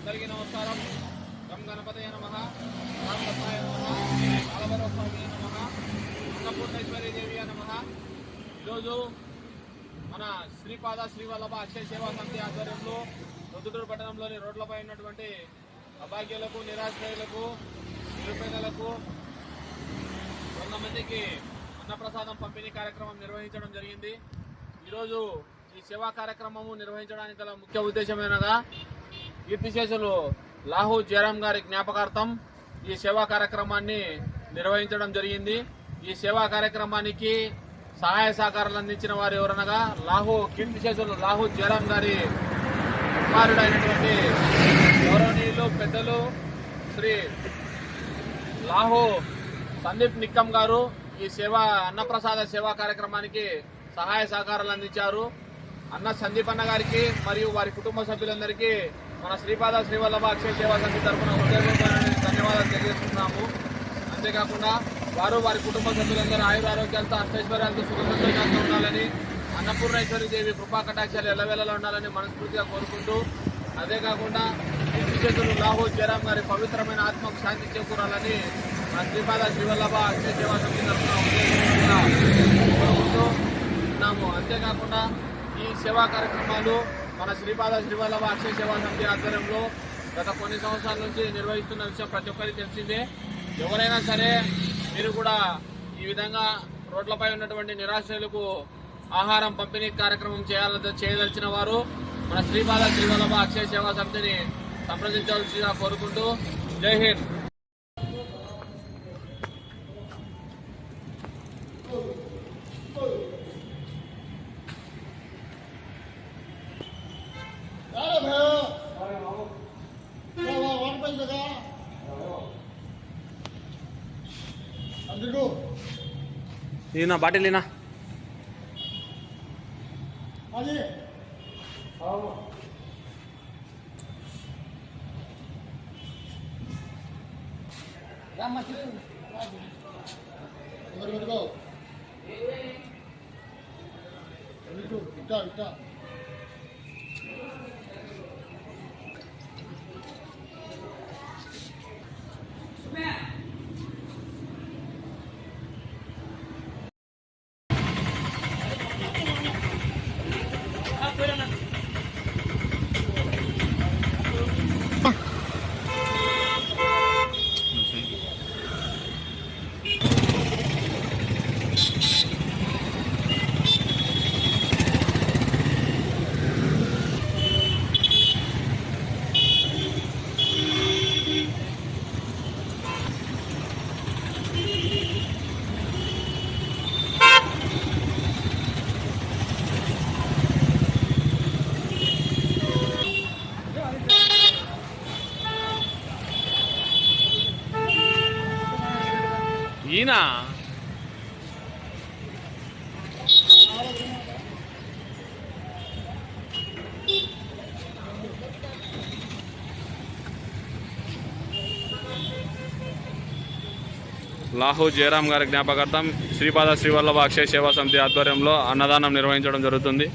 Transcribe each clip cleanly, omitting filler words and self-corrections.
అందరికీ నమస్కారం. గం గణపతయ నమః, రామ దత్తాయ నమః, బాలభైరవ స్వామి నమః, అన్నపూర్ణేశ్వరి దేవి నమః. ఈరోజు మన శ్రీపాద శ్రీవల్లభ అక్షయ సేవా సమితి ఆధ్వర్యంలో రుద్దుటూరు పట్టణంలోని రోడ్లపై ఉన్నటువంటి అభాగ్యులకు, నిరాశ్రయులకు, నిరుపేదలకు 100 మందికి అన్నప్రసాదం పంపిణీ కార్యక్రమం నిర్వహించడం జరిగింది. ఈరోజు ఈ సేవా కార్యక్రమము నిర్వహించడానికి గల ముఖ్య ఉద్దేశమేనగా కీర్తిశేషులు లాహూ జయరాం గారి జ్ఞాపకార్థం ఈ సేవా కార్యక్రమాన్ని నిర్వహించడం జరిగింది. ఈ సేవా కార్యక్రమానికి సహాయ సహకారాలు అందించిన వారు ఎవరనగా కీర్తిశేషులు లాహూ జయరాం గారి కుమారుడైనటువంటి గౌరవనీయులు పెద్దలు శ్రీ లాహూ సందీప్ నిక్కం గారు ఈ అన్నప్రసాద సేవా కార్యక్రమానికి సహాయ సహకారాలు అందించారు. అన్న సందీప్ అన్న గారికి మరియు వారి కుటుంబ సభ్యులందరికీ మన శ్రీపాద శ్రీవల్లభ అక్షయ సేవా సమితి తరఫున హృదయపూర్వకమైన ధన్యవాదాలు తెలియజేస్తున్నాము. అంతేకాకుండా వారి కుటుంబ సభ్యులందరూ ఆయురారోగ్యాలతో, అష్టైశ్వర్యాలతో, సుఖసంతోషాలతో ఉండాలని, అన్నపూర్ణేశ్వరి దేవి కృపా కటాక్షాలు ఎల్లవేళలా ఉండాలని మనస్ఫూర్తిగా కోరుకుంటూ, అదేకాకుండా కీర్తిశేషులు లాహూ జయరాం గారి పవిత్రమైన ఆత్మకు శాంతి చేకూరాలని మన శ్రీపాద శ్రీవల్లభ అక్షయ సేవా సమితి తరఫున కోరుకుంటూ ఉన్నాము. అంతేకాకుండా ఈ సేవా కార్యక్రమాలు మన శ్రీపాద శ్రీవల్లభ అక్షయ సేవా సమితి ఆధ్వర్యంలో గత కొన్ని సంవత్సరాల నుంచి నిర్వహిస్తున్న విషయం ప్రతి ఒక్కరికి తెలిసిందే. ఎవరైనా సరే మీరు కూడా ఈ విధంగా రోడ్లపై ఉన్నటువంటి నిరాశ్రయులకు ఆహారం పంపిణీ కార్యక్రమం చేయదలిచిన వారు మన శ్రీపాద శ్రీవల్లభ అక్షయ సేవా సమితిని సంప్రదించవలసిగా కోరుకుంటూ జై హింద్. लेना बाटे लेना ఈయన లాహూ జయరాం గారి జ్ఞాపకార్థం శ్రీపాద శ్రీవల్లభ అక్షయ సేవా సమితి ఆధ్వర్యంలో అన్నదానం నిర్వహించడం జరుగుతుంది.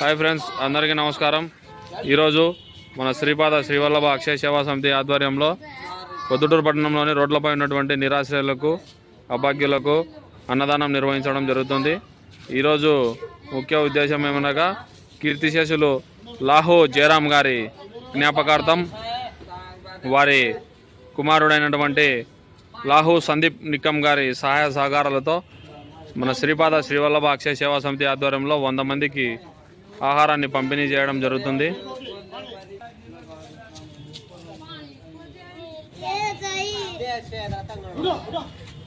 హాయ్ ఫ్రెండ్స్, అందరికీ నమస్కారం. ఈరోజు మన శ్రీపాద శ్రీవల్లభ అక్షయ సేవా సమితి ఆధ్వర్యంలో పొద్దుటూరు పట్టణంలోని రోడ్లపై ఉన్నటువంటి నిరాశ్రయులకు, అభాగ్యులకు అన్నదానం నిర్వహించడం జరుగుతుంది. ఈరోజు ముఖ్య ఉద్దేశం ఏమనగా కీర్తిశేషులు లాహో జయరాం గారి జ్ఞాపకార్థం వారి కుమారుడైనటువంటి లాహు సందీప్ నిక్కం గారి సహాయ సహకారాలతో మన శ్రీపాద శ్రీవల్లభ అక్షయ సేవా సమితి ఆధ్వర్యంలో 100 మందికి ఆహారాన్ని పంపిణీ చేయడం జరుగుతుంది.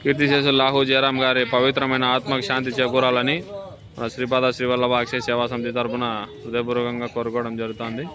కీర్తిశేషులు లాహు జయరాం గారి పవిత్రమైన ఆత్మకు శాంతి చేకూరాలని మన శ్రీపాద శ్రీవల్లభ అక్షయ సేవా సమితి తరఫున హృదయపూర్వకంగా కోరుకోవడం జరుగుతుంది.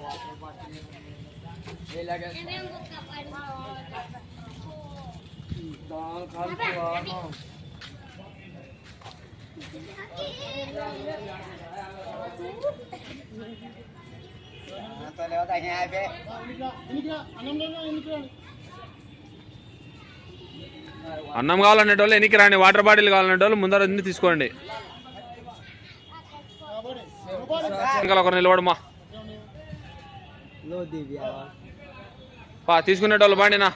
అన్నం కావాలనేటోళ్ళు ఎనికి రాండి, వాటర్ బాటిల్ కావాలనేటోళ్ళు ముందర తీసుకోండి. ఇంకా ఒకరు నిలబడమా తీసుకునేటోళ్ళు బాండినా.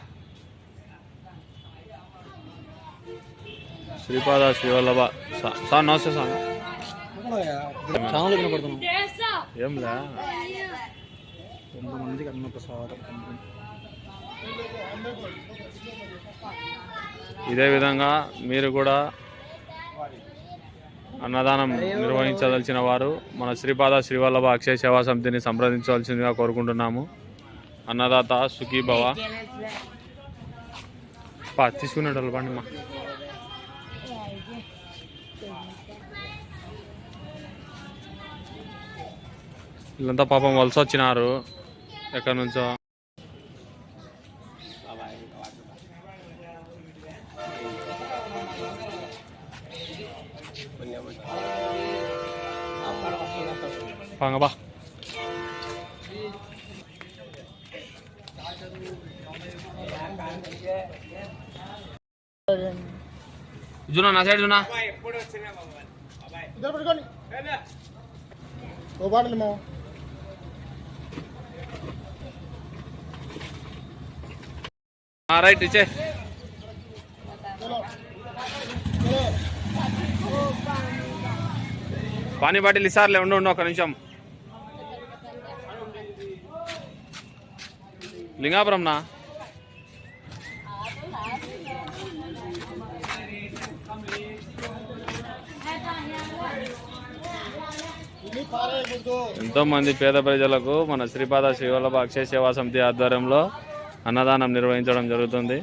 శ్రీపాద శ్రీవల్లభ సార్ నమస్తే సార్. ఏంలే మందికి అన్న ప్రసాదం. ఇదే విధంగా మీరు కూడా అన్నదానం నిర్వహించదలిచిన వారు మన శ్రీపాద శ్రీవల్లభ అక్షయ సేవా సమితిని సంప్రదించవలసిందిగా కోరుకుంటున్నాము. అన్నదాత సుఖీభవ. తీసుకునేటోళ్ళు పండి మా వీళ్ళంతా పాపం వలస వచ్చినారు ఎక్కడి నుంచో. పంగబా జునా నా సైడ్ జునా రైట్ ఇచ్చే. పానీ బాటిల్ ఇస్తారులే, ఉండు ఒక నిమిషం. లింగాపురం నా ఎంతో మంది పేద ప్రజలకు మన శ్రీపాద శ్రీవల్లభ అక్షయ సేవా సమితి ఆధ్వర్యంలో అన్నదానం నిర్వహించడం జరుగుతుంది.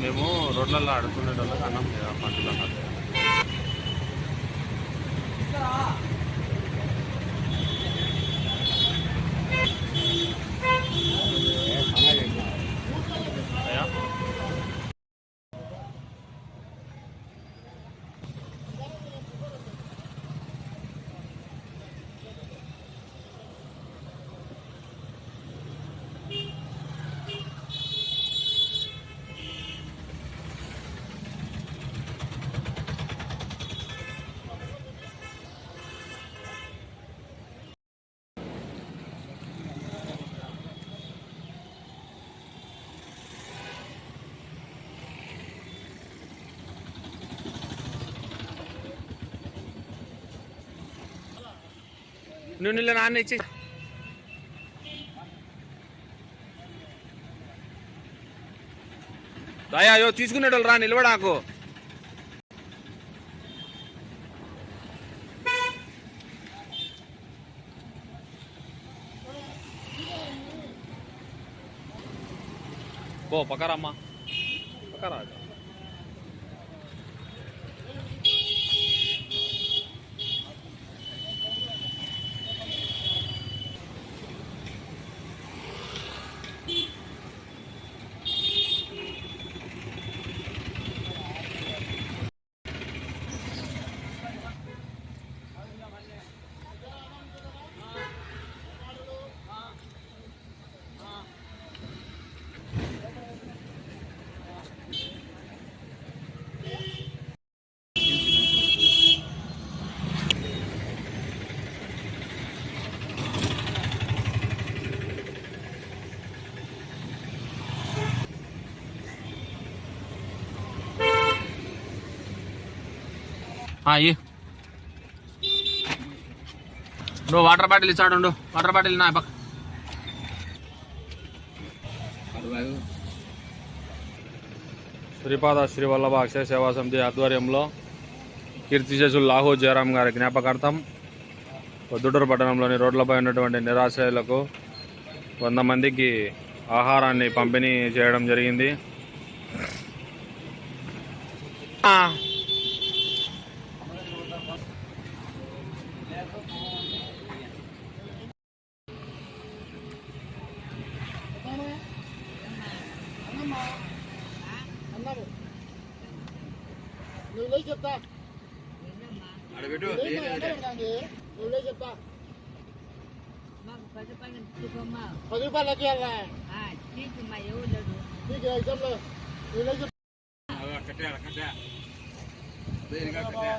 మేము రోడ్లలో అడుగుకునేటోళ్ళకి అన్నం పంచులు అన్నారు. నువ్వు నాన్న ఇచ్చి దయా తీసుకునేటోళ్ళు రా, నిలబడాకు. పో పక్కరమ్మా, పక్కరా. నువ్వు వాటర్ బాటిల్ ఇచ్చాడు, వాటర్ బాటిల్ నా పక్క. శ్రీపాద శ్రీవల్లభ అక్షయ సేవా సమితి ఆధ్వర్యంలో కీర్తిశేషులు లాహో జయరాం గారి జ్ఞాపకార్థం పొద్దుటూరు పట్టణంలోని రోడ్లపై ఉన్నటువంటి నిరాశ్రయులకు 100 మందికి ఆహారాన్ని పంపిణీ చేయడం జరిగింది. చెప్తా చెప్తా 10 రూపాయలకి కట్టా